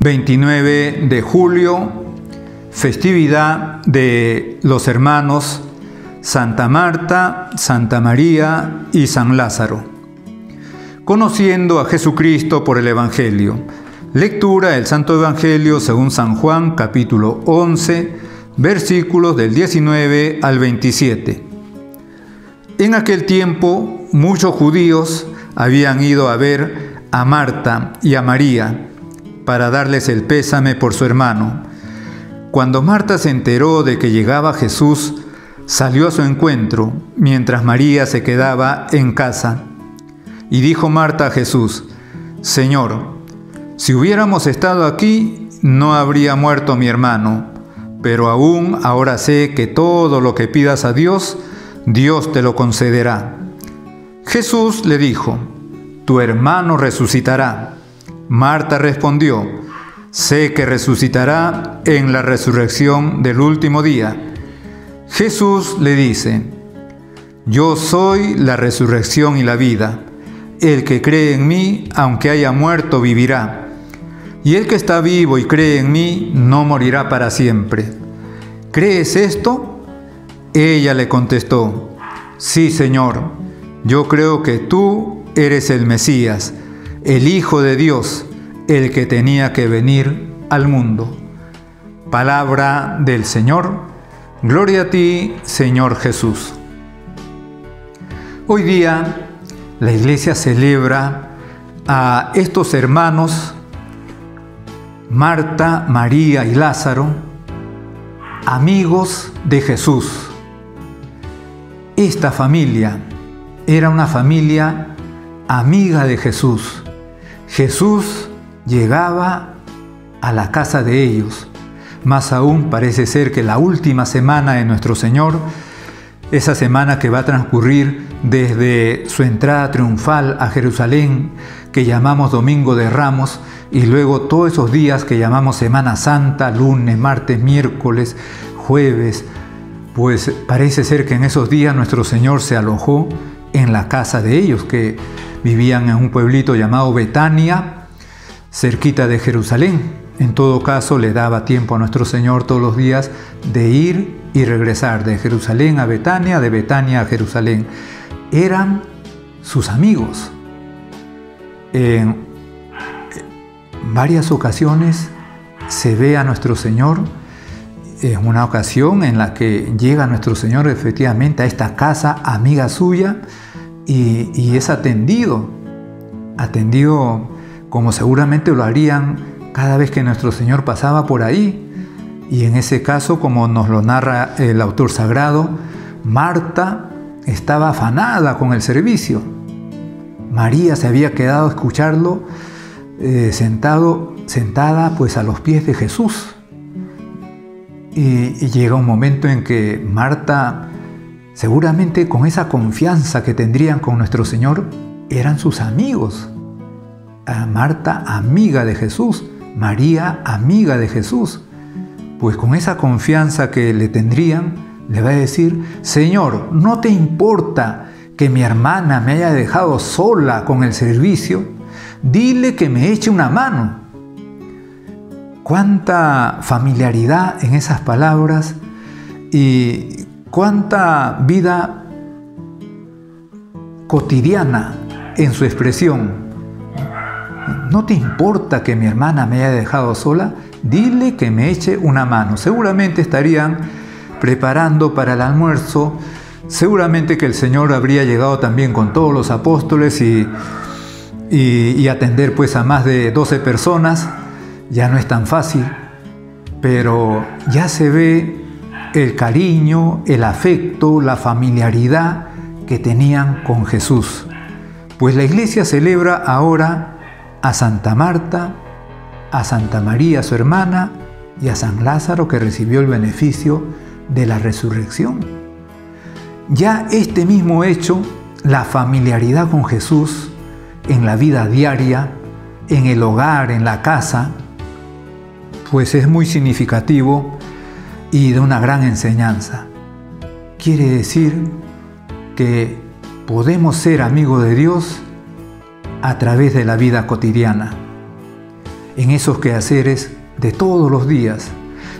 29 de julio, festividad de los hermanos Santa Marta, Santa María y San Lázaro. Conociendo a Jesucristo por el Evangelio. Lectura del Santo Evangelio según San Juan, capítulo 11, versículos del 19 al 27. En aquel tiempo, muchos judíos habían ido a ver a Marta y a María para darles el pésame por su hermano. Cuando Marta se enteró de que llegaba Jesús, salió a su encuentro, mientras María se quedaba en casa. Y dijo Marta a Jesús: Señor, si hubiéramos estado aquí, no habría muerto mi hermano, pero aún ahora sé que todo lo que pidas a Dios, Dios te lo concederá. Jesús le dijo: Tu hermano resucitará. Marta respondió: Sé que resucitará en la resurrección del último día. Jesús le dice: Yo soy la resurrección y la vida. El que cree en mí, aunque haya muerto, vivirá. Y el que está vivo y cree en mí, no morirá para siempre. ¿Crees esto? Ella le contestó: Sí, Señor, yo creo que tú eres el Mesías, el Hijo de Dios, el que tenía que venir al mundo. Palabra del Señor. Gloria a ti, Señor Jesús. Hoy día la Iglesia celebra a estos hermanos, Marta, María y Lázaro, amigos de Jesús. Esta familia era una familia amiga de Jesús. Jesús llegaba a la casa de ellos. Más aún parece ser que la última semana de nuestro Señor, esa semana que va a transcurrir desde su entrada triunfal a Jerusalén, que llamamos Domingo de Ramos, y luego todos esos días que llamamos Semana Santa, lunes, martes, miércoles, jueves, pues parece ser que en esos días nuestro Señor se alojó en la casa de ellos, que vivían en un pueblito llamado Betania, cerquita de Jerusalén. En todo caso, le daba tiempo a nuestro Señor todos los días de ir y regresar de Jerusalén a Betania, de Betania a Jerusalén. Eran sus amigos. En varias ocasiones se ve a nuestro Señor, en una ocasión en la que llega nuestro Señor efectivamente a esta casa amiga suya y es atendido como seguramente lo harían cada vez que nuestro Señor pasaba por ahí. Y en ese caso, como nos lo narra el autor sagrado, Marta estaba afanada con el servicio. María se había quedado a escucharlo sentada pues a los pies de Jesús. Y llega un momento en que Marta, seguramente con esa confianza que tendrían con nuestro Señor, eran sus amigos. Marta, amiga de Jesús, María, amiga de Jesús. Pues con esa confianza que le tendrían, le va a decir: Señor, ¿no te importa que mi hermana me haya dejado sola con el servicio? Dile que me eche una mano. Cuánta familiaridad en esas palabras y cuánta vida cotidiana en su expresión. ¿No te importa que mi hermana me haya dejado sola? Dile que me eche una mano. Seguramente estarían preparando para el almuerzo. Seguramente que el Señor habría llegado también con todos los apóstoles y atender pues a más de 12 personas. Ya no es tan fácil, pero ya se ve el cariño, el afecto, la familiaridad que tenían con Jesús. Pues la Iglesia celebra ahora a Santa Marta, a Santa María, su hermana, y a San Lázaro, que recibió el beneficio de la resurrección. Ya este mismo hecho, la familiaridad con Jesús en la vida diaria, en el hogar, en la casa, pues es muy significativo y de una gran enseñanza. Quiere decir que podemos ser amigos de Dios a través de la vida cotidiana. en esos quehaceres de todos los días.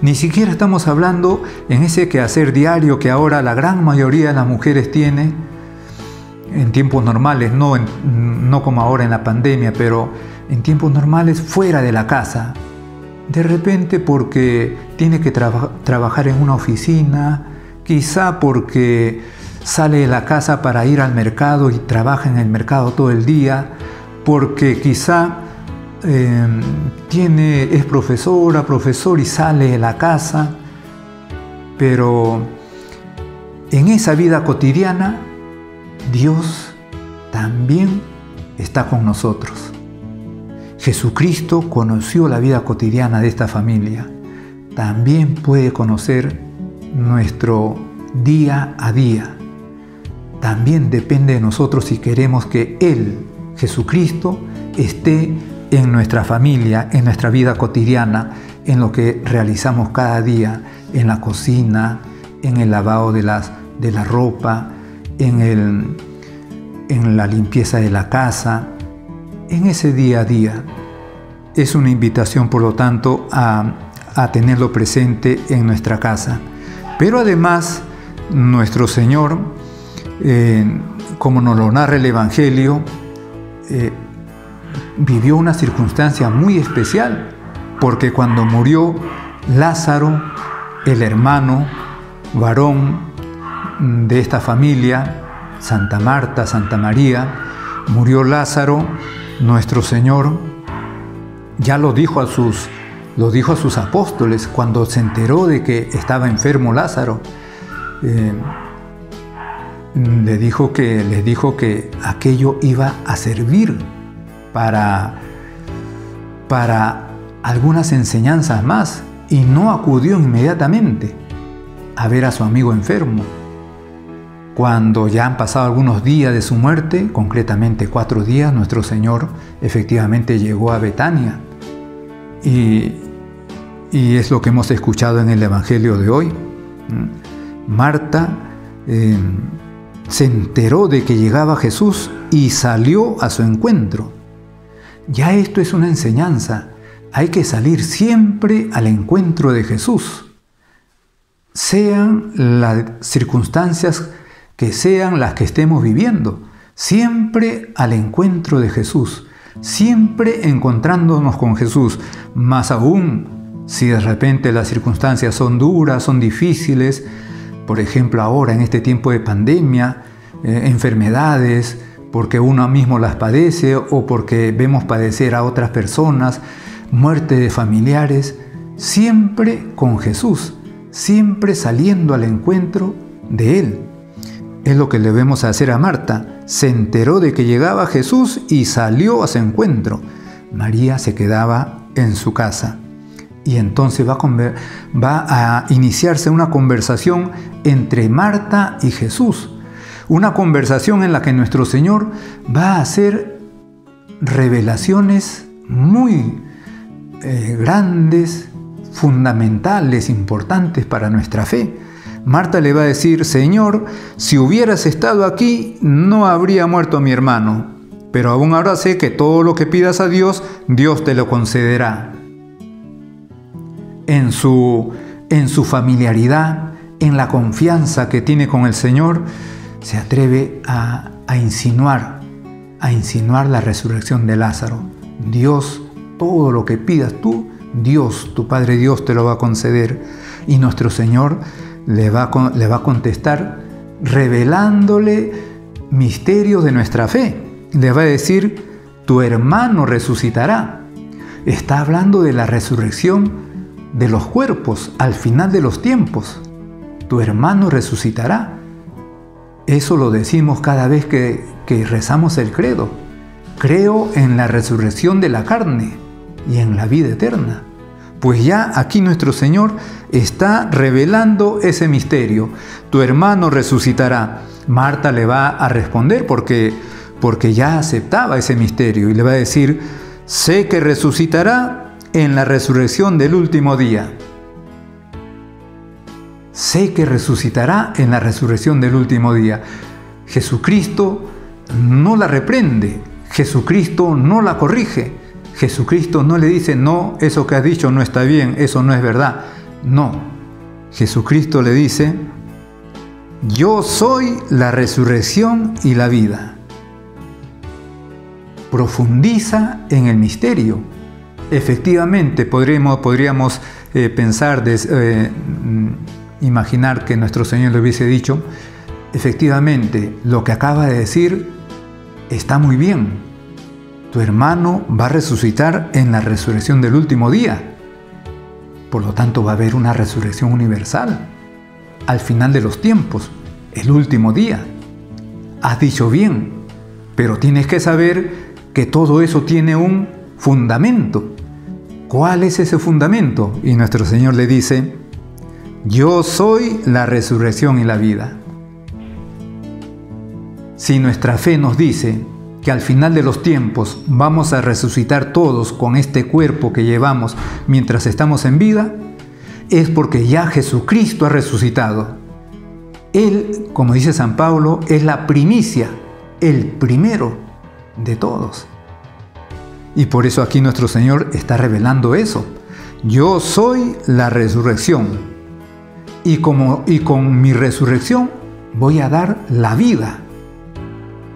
Ni siquiera estamos hablando en ese quehacer diario que ahora la gran mayoría de las mujeres tiene en tiempos normales, no como ahora en la pandemia, pero en tiempos normales fuera de la casa. De repente porque tiene que trabajar en una oficina, quizá porque sale de la casa para ir al mercado y trabaja en el mercado todo el día, porque quizá es profesor y sale de la casa. Pero en esa vida cotidiana, Dios también está con nosotros. Jesucristo conoció la vida cotidiana de esta familia. También puede conocer nuestro día a día. También depende de nosotros si queremos que Él, Jesucristo, esté en nuestra familia, en nuestra vida cotidiana, en lo que realizamos cada día, en la cocina, en el lavado de la ropa, en la limpieza de la casa, en ese día a día. Es una invitación, por lo tanto, a tenerlo presente en nuestra casa. Pero además, nuestro Señor, como nos lo narra el Evangelio, vivió una circunstancia muy especial, porque cuando murió Lázaro, el hermano varón de esta familia, Santa Marta, Santa María, murió Lázaro, nuestro Señor ya lo dijo a sus apóstoles cuando se enteró de que estaba enfermo Lázaro. Les dijo que aquello iba a servir para algunas enseñanzas más, y no acudió inmediatamente a ver a su amigo enfermo. Cuando ya han pasado algunos días de su muerte, concretamente 4 días, nuestro Señor efectivamente llegó a Betania. Y es lo que hemos escuchado en el Evangelio de hoy. Marta se enteró de que llegaba Jesús y salió a su encuentro. Ya esto es una enseñanza. Hay que salir siempre al encuentro de Jesús. Sean las circunstancias que sean las que estemos viviendo, siempre al encuentro de Jesús, siempre encontrándonos con Jesús. Más aún, si de repente las circunstancias son duras, son difíciles, por ejemplo ahora en este tiempo de pandemia, enfermedades, porque uno mismo las padece o porque vemos padecer a otras personas, muerte de familiares, siempre con Jesús, siempre saliendo al encuentro de Él. Es lo que le vemos hacer a Marta. Se enteró de que llegaba Jesús y salió a su encuentro. María se quedaba en su casa. Y entonces va a iniciarse una conversación entre Marta y Jesús. Una conversación en la que nuestro Señor va a hacer revelaciones muy grandes, fundamentales, importantes para nuestra fe. Marta le va a decir: Señor, si hubieras estado aquí, no habría muerto mi hermano, pero aún ahora sé que todo lo que pidas a Dios, Dios te lo concederá. En su familiaridad, en la confianza que tiene con el Señor, se atreve a insinuar la resurrección de Lázaro. Dios, todo lo que pidas tú, Dios, tu Padre Dios, te lo va a conceder. Y nuestro Señor le va a contestar revelándole misterios de nuestra fe. Le va a decir: tu hermano resucitará. Está hablando de la resurrección de los cuerpos al final de los tiempos. Tu hermano resucitará. Eso lo decimos cada vez que rezamos el credo. Creo en la resurrección de la carne y en la vida eterna. Pues ya aquí nuestro Señor está revelando ese misterio. Tu hermano resucitará. Marta le va a responder porque ya aceptaba ese misterio y le va a decir: sé que resucitará en la resurrección del último día. Sé que resucitará en la resurrección del último día. Jesucristo no la reprende, Jesucristo no la corrige, Jesucristo no le dice, no, eso que has dicho no está bien, eso no es verdad. No, Jesucristo le dice, yo soy la resurrección y la vida. Profundiza en el misterio. Efectivamente, podríamos pensar, imaginar que nuestro Señor le hubiese dicho, efectivamente, lo que acaba de decir está muy bien. Tu hermano va a resucitar en la resurrección del último día. Por lo tanto, va a haber una resurrección universal. Al final de los tiempos, el último día. Has dicho bien, pero tienes que saber que todo eso tiene un fundamento. ¿Cuál es ese fundamento? Y nuestro Señor le dice, yo soy la resurrección y la vida. Si nuestra fe nos dice que al final de los tiempos vamos a resucitar todos con este cuerpo que llevamos mientras estamos en vida, es porque ya Jesucristo ha resucitado. Él, como dice San Pablo, es la primicia, el primero de todos. Y por eso aquí nuestro Señor está revelando eso. Yo soy la resurrección. Y con mi resurrección voy a dar la vida.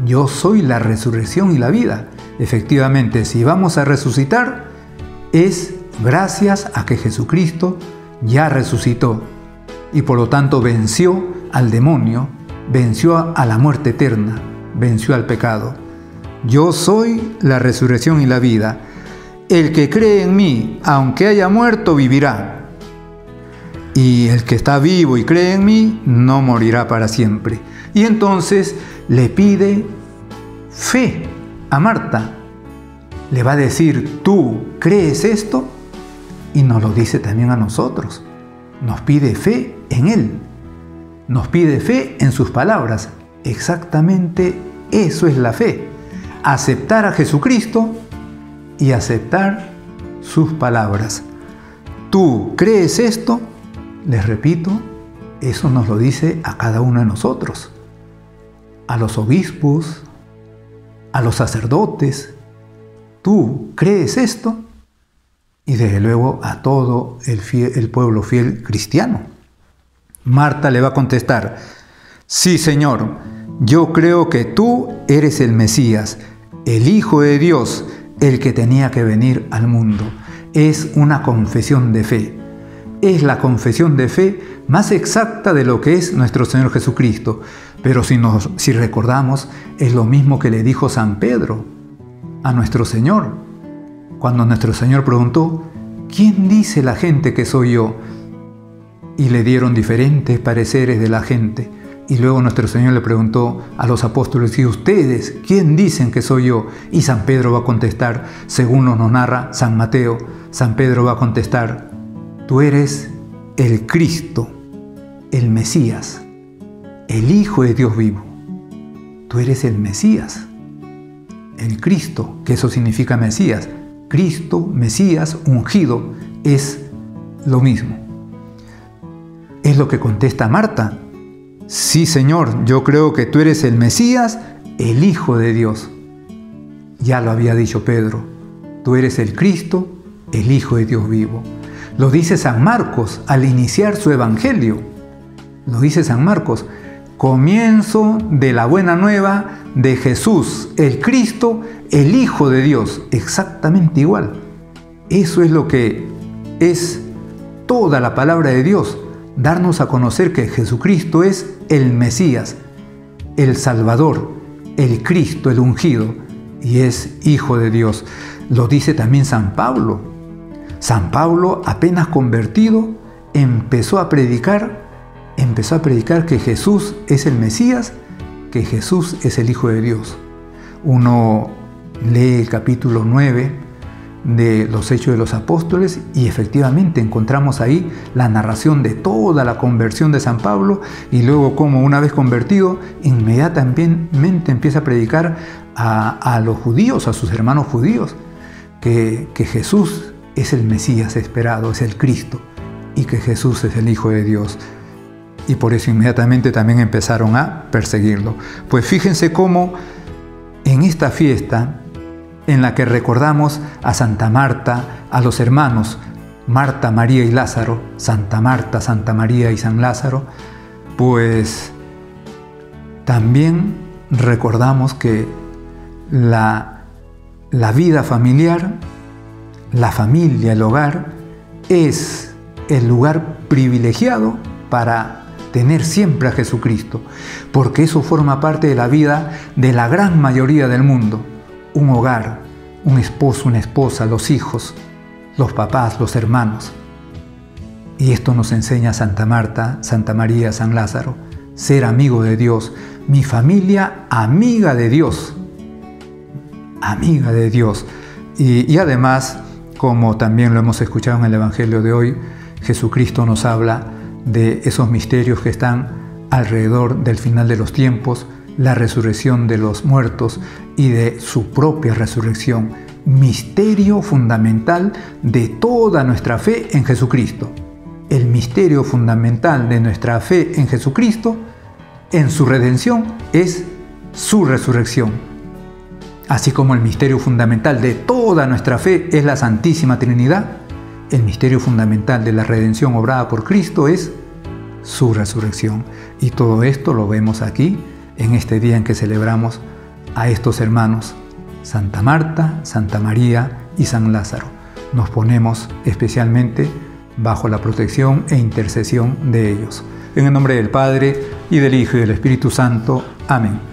Yo soy la resurrección y la vida. Efectivamente, si vamos a resucitar, es gracias a que Jesucristo ya resucitó. Y por lo tanto venció al demonio, venció a la muerte eterna, venció al pecado. Yo soy la resurrección y la vida. El que cree en mí, aunque haya muerto, vivirá. Y el que está vivo y cree en mí, no morirá para siempre. Y entonces le pide fe a Marta. Le va a decir, ¿tú crees esto? Y nos lo dice también a nosotros. Nos pide fe en Él. Nos pide fe en sus palabras. Exactamente eso es la fe. Aceptar a Jesucristo y aceptar sus palabras. ¿Tú crees esto? Les repito, eso nos lo dice a cada uno de nosotros. A los obispos, a los sacerdotes. ¿Tú crees esto? Y desde luego a todo el pueblo fiel cristiano. Marta le va a contestar, sí, Señor, yo creo que tú eres el Mesías, el Hijo de Dios, el que tenía que venir al mundo. Es una confesión de fe. Es la confesión de fe más exacta de lo que es nuestro Señor Jesucristo. Pero si recordamos, es lo mismo que le dijo San Pedro a nuestro Señor. Cuando nuestro Señor preguntó, ¿quién dice la gente que soy yo? Y le dieron diferentes pareceres de la gente. Y luego nuestro Señor le preguntó a los apóstoles, ¿y ustedes quién dicen que soy yo? Y San Pedro va a contestar, según nos narra San Mateo, San Pedro va a contestar, tú eres el Cristo, el Mesías, el Hijo de Dios vivo. Tú eres el Mesías, el Cristo, que eso significa Mesías. Cristo, Mesías, ungido, es lo mismo. Es lo que contesta Marta. Sí, Señor, yo creo que tú eres el Mesías, el Hijo de Dios. Ya lo había dicho Pedro. Tú eres el Cristo, el Hijo de Dios vivo. Lo dice San Marcos al iniciar su evangelio. Lo dice San Marcos. Comienzo de la buena nueva de Jesús, el Cristo, el Hijo de Dios. Exactamente igual. Eso es lo que es toda la palabra de Dios. Darnos a conocer que Jesucristo es el Mesías, el Salvador, el Cristo, el ungido, y es Hijo de Dios. Lo dice también San Pablo. San Pablo, apenas convertido, empezó a predicar que Jesús es el Mesías, que Jesús es el Hijo de Dios. Uno lee el capítulo 9 de los Hechos de los Apóstoles y efectivamente encontramos ahí la narración de toda la conversión de San Pablo y luego como una vez convertido inmediatamente empieza a predicar a los judíos, a sus hermanos judíos, que Jesús es el Mesías esperado, es el Cristo y que Jesús es el Hijo de Dios. Y por eso inmediatamente también empezaron a perseguirlo. Pues fíjense cómo en esta fiesta en la que recordamos a Santa Marta, a los hermanos Marta, María y Lázaro, Santa Marta, Santa María y San Lázaro, pues también recordamos que la vida familiar, la familia, el hogar, es el lugar privilegiado para tener siempre a Jesucristo, porque eso forma parte de la vida de la gran mayoría del mundo. Un hogar, un esposo, una esposa, los hijos, los papás, los hermanos. Y esto nos enseña Santa Marta, Santa María, San Lázaro, ser amigo de Dios, mi familia amiga de Dios, amiga de Dios. Y además, como también lo hemos escuchado en el Evangelio de hoy, Jesucristo nos habla de esos misterios que están alrededor del final de los tiempos, la resurrección de los muertos y de su propia resurrección, misterio fundamental de toda nuestra fe en Jesucristo. El misterio fundamental de nuestra fe en Jesucristo, en su redención, es su resurrección. Así como el misterio fundamental de toda nuestra fe es la Santísima Trinidad, el misterio fundamental de la redención obrada por Cristo es su resurrección. Y todo esto lo vemos aquí, en este día en que celebramos a estos hermanos, Santa Marta, Santa María y San Lázaro. Nos ponemos especialmente bajo la protección e intercesión de ellos. En el nombre del Padre, y del Hijo, y del Espíritu Santo. Amén.